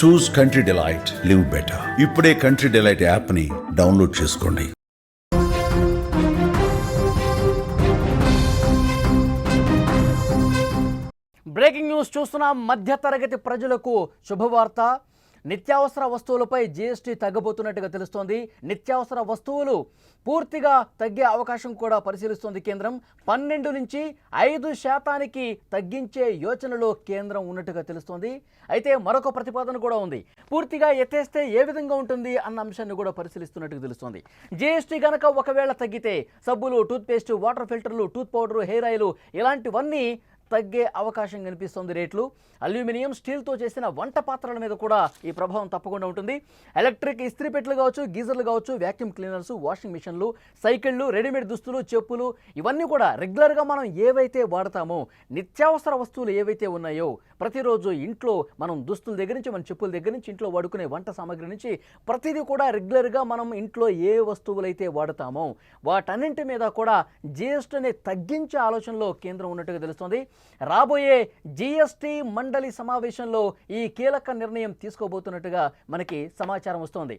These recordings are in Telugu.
చూస్ కంట్రీ డిలైట్, లివ్ బెటర్. ఇప్పుడే కంట్రీ డిలైట్ యాప్ని డౌన్లోడ్ చేసుకోండి. బ్రేకింగ్ న్యూస్ చూస్తున్నాం. మధ్యతరగతి ప్రజలకు శుభవార్త. నిత్యావసర వస్తువులపై జీఎస్టీ తగ్గబోతున్నట్టుగా తెలుస్తోంది. నిత్యావసర వస్తువులు పూర్తిగా తగ్గే అవకాశం కూడా పరిశీలిస్తోంది కేంద్రం. 12 నుంచి 5% తగ్గించే యోచనలో కేంద్రం ఉన్నట్టుగా తెలుస్తోంది. అయితే మరొక ప్రతిపాదన కూడా ఉంది. పూర్తిగా ఎత్తేస్తే ఏ విధంగా ఉంటుంది అన్న అంశాన్ని కూడా పరిశీలిస్తున్నట్టుగా తెలుస్తోంది. జీఎస్టీ కనుక ఒకవేళ తగ్గితే సబ్బులు, టూత్పేస్ట్, వాటర్ ఫిల్టర్లు, టూత్ పౌడరు, హెయిర్ ఆయిల్ ఇలాంటివన్నీ తగ్గే అవకాశం కనిపిస్తుంది. రేట్లు అల్యూమినియం, స్టీల్తో చేసిన వంట పాత్రల మీద కూడా ఈ ప్రభావం తప్పకుండా ఉంటుంది. ఎలక్ట్రిక్ ఇస్త్రీ పెట్టెలు కావచ్చు, గీజర్లు కావచ్చు, వ్యాక్యూమ్ క్లీనర్స్, వాషింగ్ మిషన్లు, సైకిళ్ళు, రెడీమేడ్ దుస్తులు, చెప్పులు ఇవన్నీ కూడా రెగ్యులర్గా మనం ఏవైతే వాడతామో నిత్యావసర వస్తువులు ఏవైతే ఉన్నాయో ప్రతిరోజు ఇంట్లో మనం దుస్తుల దగ్గర నుంచి మన చెప్పుల దగ్గర నుంచి ఇంట్లో వాడుకునే వంట సామాగ్రి నుంచి ప్రతిదీ కూడా రెగ్యులర్గా మనం ఇంట్లో ఏ వస్తువులైతే వాడతామో వాటన్నింటి మీద కూడా జీఎస్టీని తగ్గించే ఆలోచనలో కేంద్రం ఉన్నట్టుగా తెలుస్తోంది. రాబోయే జీఎస్టీ మండలి సమావేశంలో ఈ కీలక నిర్ణయం తీసుకోబోతున్నట్టుగా మనకి సమాచారం వస్తోంది.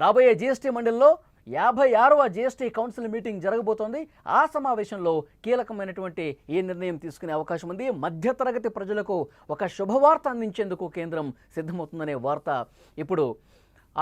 రాబోయే జీఎస్టీ మండలిలో 56వ జీఎస్టీ కౌన్సిల్ మీటింగ్ జరగబోతోంది. ఆ సమావేశంలో కీలకమైనటువంటి ఈ నిర్ణయం తీసుకునే అవకాశం ఉంది. మధ్యతరగతి ప్రజలకు ఒక శుభవార్త అందించేందుకు కేంద్రం సిద్ధమవుతుందనే వార్త ఇప్పుడు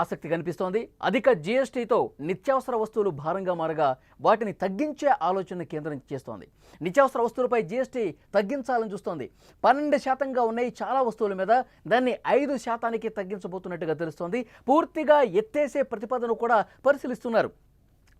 ఆసక్తి కనిపిస్తోంది. అధిక జీఎస్టీతో నిత్యావసర వస్తువులు భారంగా మారగా వాటిని తగ్గించే ఆలోచన కేంద్రం చేస్తోంది. నిత్యావసర వస్తువులపై జీఎస్టీ తగ్గించాలని చూస్తోంది. 12% ఉన్నాయి చాలా వస్తువుల మీద, దాన్ని 5% తగ్గించబోతున్నట్టుగా తెలుస్తోంది. పూర్తిగా ఎత్తేసే ప్రతిపాదన కూడా పరిశీలిస్తున్నారు.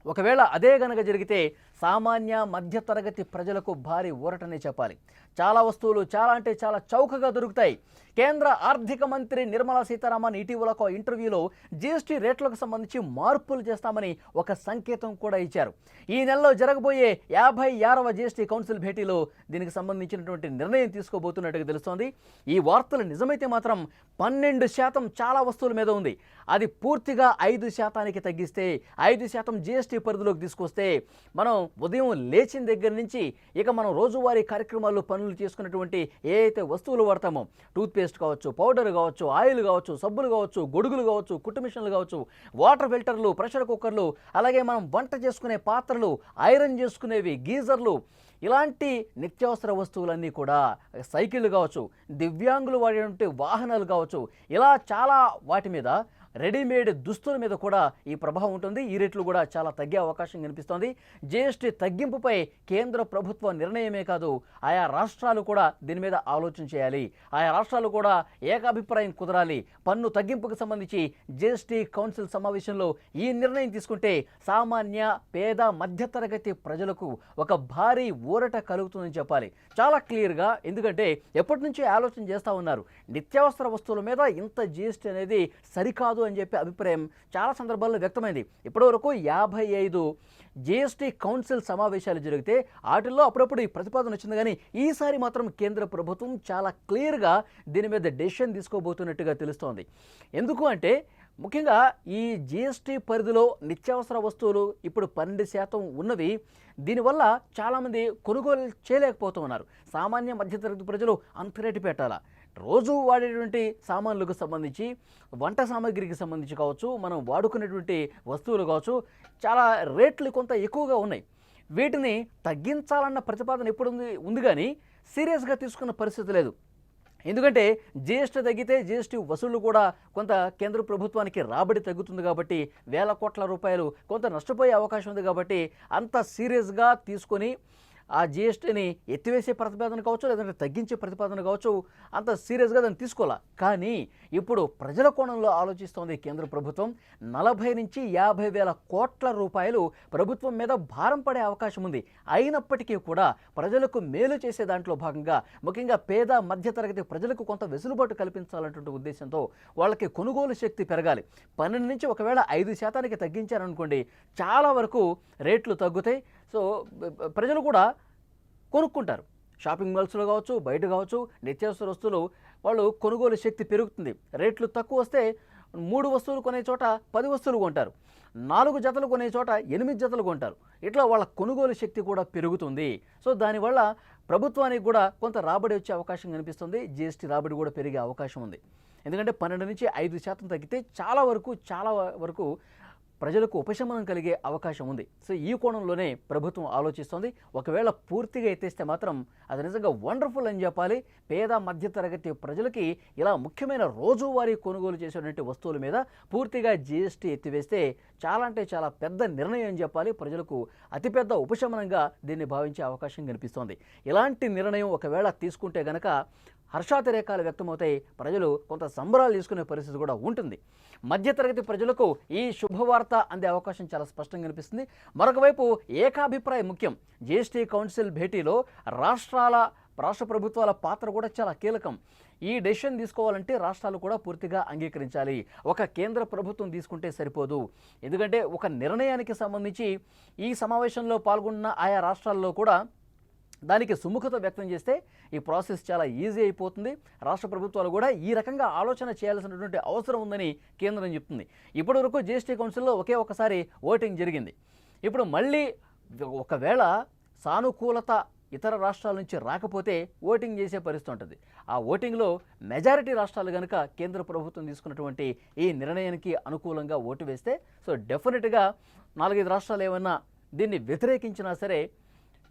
ఒకవేళ అదే గనక జరిగితే సామాన్య మధ్యతరగతి ప్రజలకు భారీ ఊరటనే చెప్పాలి. చాలా వస్తువులు చాలా అంటే చాలా చౌకగా దొరుకుతాయి. కేంద్ర ఆర్థిక మంత్రి నిర్మలా సీతారామన్ ఇటీవల ఒక ఇంటర్వ్యూలో జీఎస్టీ రేట్లకు సంబంధించి మార్పులు చేస్తామని ఒక సంకేతం కూడా ఇచ్చారు. ఈ నెలలో జరగబోయే 56వ జీఎస్టీ కౌన్సిల్ భేటీలో దీనికి సంబంధించినటువంటి నిర్ణయం తీసుకోబోతున్నట్టుగా తెలుస్తోంది. ఈ వార్తలు నిజమైతే మాత్రం 12% చాలా వస్తువుల మీద ఉంది. అది పూర్తిగా 5% తగ్గిస్తే 5% జీఎస్టీ పరిధిలోకి తీసుకొస్తే మనం ఉదయం లేచిన దగ్గర నుంచి ఇక మనం రోజువారీ కార్యక్రమాల్లో పనులు చేసుకున్నటువంటి ఏ అయితే వస్తువులు వాడతామో టూత్పేస్ట్ కావచ్చు, పౌడర్ కావచ్చు, ఆయిల్ కావచ్చు, సబ్బులు కావచ్చు, గొడుగులు కావచ్చు, కుట్టు మిషన్లు కావచ్చు, వాటర్ ఫిల్టర్లు, ప్రెషర్ కుక్కర్లు, అలాగే మనం వంట చేసుకునే పాత్రలు, ఐరన్ చేసుకునేవి, గీజర్లు ఇలాంటి నిత్యావసర వస్తువులన్నీ కూడా, సైకిళ్ళు కావచ్చు, దివ్యాంగులు వాడేటువంటి వాహనాలు కావచ్చు, ఇలా చాలా వాటి మీద రెడీమేడ్ దుస్తుల మీద కూడా ఈ ప్రభావం ఉంటుంది. ఈ రేట్లు కూడా చాలా తగ్గే అవకాశం కనిపిస్తోంది. జీఎస్టీ తగ్గింపుపై కేంద్ర ప్రభుత్వ నిర్ణయమే కాదు, ఆయా రాష్ట్రాలు కూడా దీని మీద ఆలోచన చేయాలి. ఆయా రాష్ట్రాలు కూడా ఏకాభిప్రాయం కుదరాలి. పన్ను తగ్గింపుకు సంబంధించి జీఎస్టీ కౌన్సిల్ సమావేశంలో ఈ నిర్ణయం తీసుకుంటే సామాన్య పేద మధ్యతరగతి ప్రజలకు ఒక భారీ ఊరట కలుగుతుందని చెప్పాలి. చాలా క్లియర్గా, ఎందుకంటే ఎప్పటి నుంచో ఆలోచన చేస్తూ ఉన్నారు. నిత్యావసర వస్తువుల మీద ఇంత జీఎస్టీ అనేది సరికాదు అని చెప్పి అభిప్రాయం చాలా సందర్భాల్లో వ్యక్తమైంది. ఇప్పటివరకు 55 జీఎస్టీ కౌన్సిల్ సమావేశాలు జరిగితే వాటిల్లో అప్పుడప్పుడు ఈ ప్రతిపాదన వచ్చింది. కానీ ఈసారి మాత్రం కేంద్ర ప్రభుత్వం చాలా క్లియర్గా దీని మీద డెసిషన్ తీసుకోబోతున్నట్టుగా తెలుస్తోంది. ఎందుకు అంటే ముఖ్యంగా ఈ జీఎస్టీ పరిధిలో నిత్యావసర వస్తువులు ఇప్పుడు 12% ఉన్నవి. దీనివల్ల చాలామంది కొనుగోలు చేయలేకపోతూ ఉన్నారు. సామాన్య మధ్యతరగతి ప్రజలు అంత రేటు పెట్టాలా? రోజు వాడేటువంటి సామాన్లకు సంబంధించి, వంట సామాగ్రికి సంబంధించి కావచ్చు, మనం వాడుకునేటువంటి వస్తువులు కావచ్చు, చాలా రేట్లు కొంత ఎక్కువగా ఉన్నాయి. వీటిని తగ్గించాలన్న ప్రతిపాదన ఎప్పుడు ఉంది కానీ సీరియస్గా తీసుకున్న పరిస్థితి లేదు. ఎందుకంటే జీఎస్టీ తగ్గితే జీఎస్టీ వసూళ్లు కూడా కొంత కేంద్ర ప్రభుత్వానికి రాబడి తగ్గుతుంది కాబట్టి వేల కోట్ల రూపాయలు కొంత నష్టపోయే అవకాశం ఉంది. కాబట్టి అంత సీరియస్గా తీసుకొని ఆ జీఎస్టీని ఎత్తివేసే ప్రతిపాదన కావచ్చు, లేదంటే తగ్గించే ప్రతిపాదన కావచ్చు, అంత సీరియస్గా దాన్ని తీసుకోవాలా. కానీ ఇప్పుడు ప్రజల కోణంలో ఆలోచిస్తోంది కేంద్ర ప్రభుత్వం. 40 నుంచి 50 వేల కోట్ల రూపాయలు ప్రభుత్వం మీద భారం పడే అవకాశం ఉంది. అయినప్పటికీ కూడా ప్రజలకు మేలు చేసే దాంట్లో భాగంగా ముఖ్యంగా పేద మధ్యతరగతి ప్రజలకు కొంత వెసులుబాటు కల్పించాలన్నటువంటి ఉద్దేశంతో వాళ్ళకి కొనుగోలు శక్తి పెరగాలి. 12 నుంచి ఒకవేళ 5% తగ్గించారనుకోండి, చాలా వరకు రేట్లు తగ్గుతాయి. సో ప్రజలు కూడా కొనుక్కుంటారు. షాపింగ్ మాల్స్లో కావచ్చు, బయట కావచ్చు, నిత్యావసర వస్తువులు వాళ్ళు కొనుగోలు శక్తి పెరుగుతుంది. రేట్లు తక్కువ వస్తే 3 వస్తువులు కొనే చోట 10 వస్తువులు కొంటారు, 4 జతలు కొనే చోట 8 జతలు కొంటారు. ఇట్లా వాళ్ళ కొనుగోలు శక్తి కూడా పెరుగుతుంది. సో దానివల్ల ప్రభుత్వానికి కూడా కొంత రాబడి వచ్చే అవకాశం కనిపిస్తుంది. జీఎస్టీ రాబడి కూడా పెరిగే అవకాశం ఉంది. ఎందుకంటే 12 నుంచి 5% తగ్గితే చాలా వరకు ప్రజలకు ఉపశమనం కలిగే అవకాశం ఉంది. సో ఈ కోణంలోనే ప్రభుత్వం ఆలోచిస్తోంది. ఒకవేళ పూర్తిగా ఎత్తేస్తే మాత్రం అది నిజంగా వండర్ఫుల్ అని చెప్పాలి. పేద మధ్యతరగతి ప్రజలకి ఇలా ముఖ్యమైన రోజువారీ కొనుగోలు చేసేటువంటి వస్తువుల మీద పూర్తిగా జీఎస్టీ ఎత్తివేస్తే చాలా అంటే చాలా పెద్ద నిర్ణయం అని చెప్పాలి. ప్రజలకు అతిపెద్ద ఉపశమనంగా దీన్ని భావించే అవకాశం కనిపిస్తోంది. ఇలాంటి నిర్ణయం ఒకవేళ తీసుకుంటే గనక హర్షాతిరేకాలు వ్యక్తమవుతాయి. ప్రజలు కొంత సంబరాలు తీసుకునే పరిస్థితి కూడా ఉంటుంది. మధ్యతరగతి ప్రజలకు ఈ శుభవార్త అందే అవకాశం చాలా స్పష్టంగా కనిపిస్తుంది. మరొక వైపు ఏకాభిప్రాయం ముఖ్యం. జీఎస్టీ కౌన్సిల్ భేటీలో రాష్ట్ర ప్రభుత్వాల పాత్ర కూడా చాలా కీలకం. ఈ డెసిషన్ తీసుకోవాలంటే రాష్ట్రాలు కూడా పూర్తిగా అంగీకరించాలి. ఒక కేంద్ర ప్రభుత్వం తీసుకుంటే సరిపోదు. ఎందుకంటే ఒక నిర్ణయానికి సంబంధించి ఈ సమావేశంలో పాల్గొన్న ఆయా రాష్ట్రాల్లో కూడా దానికి సుముఖత వ్యక్తం చేస్తే ఈ ప్రాసెస్ చాలా ఈజీ అయిపోతుంది. రాష్ట్ర ప్రభుత్వాలు కూడా ఈ రకంగా ఆలోచన చేయాల్సినటువంటి అవసరం ఉందని కేంద్రం చెప్తుంది. ఇప్పటి వరకు జీఎస్టీ కౌన్సిల్లో ఒకసారి ఓటింగ్ జరిగింది. ఇప్పుడు మళ్ళీ ఒకవేళ సానుకూలత ఇతర రాష్ట్రాల నుంచి రాకపోతే ఓటింగ్ చేసే పరిస్థితి ఉంటుంది. ఆ ఓటింగ్లో మెజారిటీ రాష్ట్రాలు కనుక కేంద్ర ప్రభుత్వం తీసుకున్నటువంటి ఈ నిర్ణయానికి అనుకూలంగా ఓటు వేస్తే సో డెఫినెట్గా 4-5 రాష్ట్రాలు ఏమన్నా దీన్ని వ్యతిరేకించినా సరే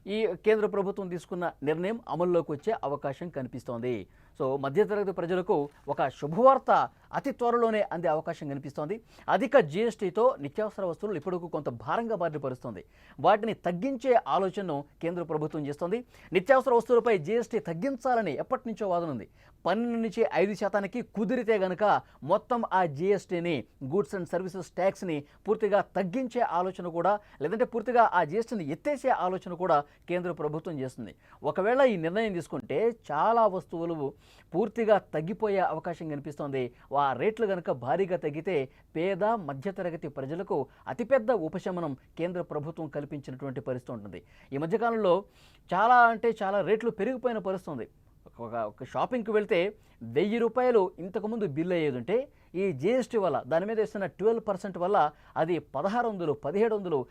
ఈ కేంద్ర ప్రభుత్వం తీసుకున్న నిర్ణయం అమల్లోకి వచ్చే అవకాశం కనిపిస్తోంది. సో మధ్యతరగతి ప్రజలకు ఒక శుభవార్త అతి త్వరలోనే అందే అవకాశం కనిపిస్తోంది. అధిక జీఎస్టీతో నిత్యావసర వస్తువులు ఇప్పటికు కొంత భారంగా బారిపరుస్తోంది. వాటిని తగ్గించే ఆలోచనను కేంద్ర ప్రభుత్వం చేస్తోంది. నిత్యావసర వస్తువులపై జీఎస్టీ తగ్గించాలని ఎప్పటి నుంచో వాదన ఉంది. 12 నుంచి 5% కుదిరితే గనక మొత్తం ఆ జీఎస్టీని గూడ్స్ అండ్ సర్వీసెస్ ట్యాక్స్ని పూర్తిగా తగ్గించే ఆలోచన కూడా, లేదంటే పూర్తిగా ఆ జీఎస్టీని ఎత్తేసే ఆలోచన కూడా కేంద్ర ప్రభుత్వం చేస్తుంది. ఒకవేళ ఈ నిర్ణయం తీసుకుంటే చాలా వస్తువులు పూర్తిగా తగ్గిపోయే అవకాశం కనిపిస్తోంది. ఆ రేట్లు కనుక భారీగా తగ్గితే పేద మధ్యతరగతి ప్రజలకు అతిపెద్ద ఉపశమనం కేంద్ర ప్రభుత్వం కల్పించినటువంటి పరిస్థితి ఉంటుంది. ఈ మధ్యకాలంలో చాలా అంటే చాలా రేట్లు పెరిగిపోయిన పరిస్థితి ఉంది. ఒక షాపింగ్కి వెళ్తే 1000 రూపాయలు ఇంతకుముందు బిల్ అయ్యేది ఉంటే ఈ జీఎస్టీ వల్ల దాని మీద వేస్తున్న 12% వల్ల అది 1600, 1700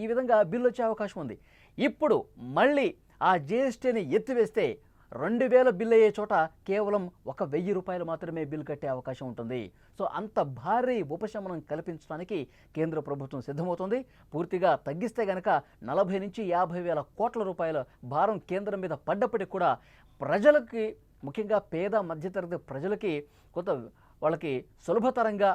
ఈ విధంగా బిల్ వచ్చే అవకాశం ఉంది. ఇప్పుడు మళ్ళీ ఆ జీఎస్టీని ఎత్తివేస్తే 2000 బిల్ అయ్యే చోట కేవలం 1000 రూపాయలు మాత్రమే బిల్ కట్టే అవకాశం ఉంటుంది. సో అంత భారీ ఉపశమనం కల్పించడానికి కేంద్ర ప్రభుత్వం సిద్ధమవుతుంది. పూర్తిగా తగ్గిస్తే గనక 40 నుంచి 50 వేల కోట్ల రూపాయల భారం కేంద్రం మీద పడ్డప్పటికి కూడా ప్రజలకి, ముఖ్యంగా పేద మధ్యతరగతి ప్రజలకి కొంత వాళ్ళకి సులభతరంగా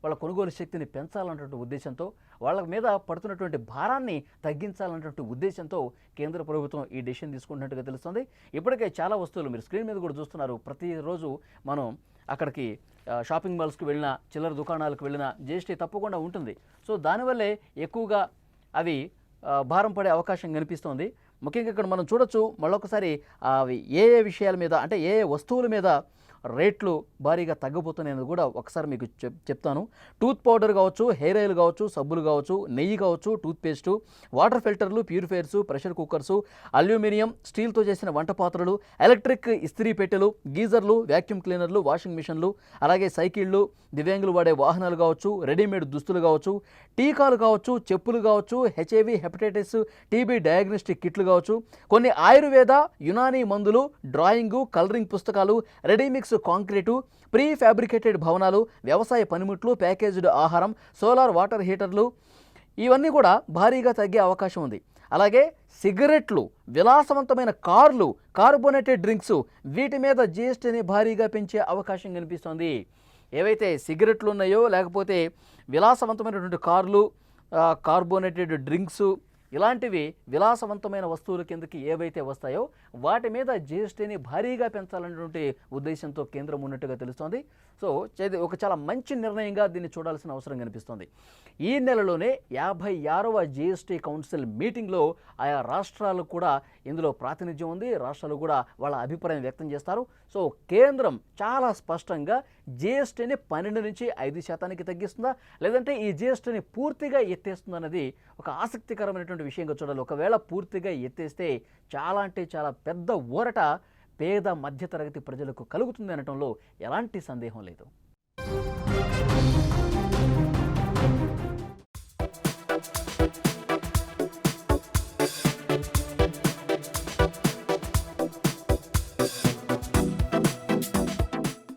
వాళ్ళ కొనుగోలు శక్తిని పెంచాలన్నటువంటి ఉద్దేశంతో, వాళ్ళ మీద పడుతున్నటువంటి భారాన్ని తగ్గించాలన్నటువంటి ఉద్దేశంతో కేంద్ర ప్రభుత్వం ఈ డెసిషన్ తీసుకుంటున్నట్టుగా తెలుస్తుంది. ఇప్పటికే చాలా వస్తువులు మీరు స్క్రీన్ మీద కూడా చూస్తున్నారు. ప్రతిరోజు మనం అక్కడికి షాపింగ్ మాల్స్కి వెళ్ళినా, చిల్లర దుకాణాలకు వెళ్ళినా జీఎస్టీ తప్పకుండా ఉంటుంది. సో దానివల్లే ఎక్కువగా అవి భారం పడే అవకాశం కనిపిస్తోంది. ముఖ్యంగా ఇక్కడ మనం చూడొచ్చు మళ్ళొకసారి అవి ఏ విషయాల మీద, అంటే ఏ వస్తువుల మీద రేట్లు భారీగా తగ్గబోతున్నాయని కూడా ఒకసారి మీకు చెప్తాను. టూత్ పౌడర్ కావచ్చు, హెయిర్ ఆయిల్ కావచ్చు, సబ్బులు కావచ్చు, నెయ్యి కావచ్చు, టూత్పేస్టు, వాటర్ ఫిల్టర్లు, ప్యూరిఫైయర్సు, ప్రెషర్ కుక్కర్సు, అల్యూమినియం, స్టీల్తో చేసిన వంట పాత్రలు, ఎలక్ట్రిక్ ఇస్త్రీ పెట్టెలు, గీజర్లు, వ్యాక్యూమ్ క్లీనర్లు, వాషింగ్ మిషన్లు, అలాగే సైకిళ్ళు, దివ్యాంగులు వాడే వాహనాలు కావచ్చు, రెడీమేడ్ దుస్తులు కావచ్చు, టీకాలు కావచ్చు, చెప్పులు కావచ్చు, హెచ్ఐవి, హెపటైటిస్, టీబీ డయాగ్నోస్టిక్ కిట్లు కావచ్చు, కొన్ని ఆయుర్వేద, యునానీ మందులు, డ్రాయింగు, కలరింగ్ పుస్తకాలు, రెడీమిక్స్ కాంక్రీటు, ప్రీ ఫ్యాబ్రికేటెడ్ భవనాలు, వ్యవసాయ పనిముట్లు, ప్యాకేజ్డ్ ఆహారం, సోలార్ వాటర్ హీటర్లు, ఇవన్నీ కూడా భారీగా తగ్గే అవకాశం ఉంది. అలాగే సిగరెట్లు, విలాసవంతమైన కార్లు, కార్బోనేటెడ్ డ్రింక్స్, వీటి మీద జీఎస్టీని భారీగా పెంచే అవకాశం కనిపిస్తోంది. ఏవైతే సిగరెట్లు ఉన్నాయో, లేకపోతే విలాసవంతమైనటువంటి కార్లు, కార్బోనేటెడ్ డ్రింక్స్, ఇలాంటివి విలాసవంతమైన వస్తువుల కిందకి ఏవైతే వస్తాయో వాటి మీద జీఎస్టీని భారీగా పెంచాలనేటువంటి ఉద్దేశంతో కేంద్రం ఉన్నట్టుగా తెలుస్తోంది. సో ఒక చాలా మంచి నిర్ణయంగా దీన్ని చూడాల్సిన అవసరం కనిపిస్తోంది. ఈ నెలలోనే 56వ జీఎస్టీ కౌన్సిల్ మీటింగ్లో ఆయా రాష్ట్రాలు కూడా ఇందులో ప్రాతినిధ్యం ఉంది. రాష్ట్రాలు కూడా వాళ్ళ అభిప్రాయం వ్యక్తం చేస్తారు. సో కేంద్రం చాలా స్పష్టంగా జీఎస్టీని 12 నుంచి 5% తగ్గిస్తుందా, లేదంటే ఈ జీఎస్టీని పూర్తిగా ఎత్తేస్తుందా అన్నది ఒక ఆసక్తికరమైనటువంటి విషయంగా చూడాలి. ఒకవేళ పూర్తిగా ఎత్తేస్తే చాలా అంటే చాలా పెద్ద ఊరట పేద మధ్యతరగతి ప్రజలకు కలుగుతుంది అనటంలో ఎలాంటి సందేహం లేదు.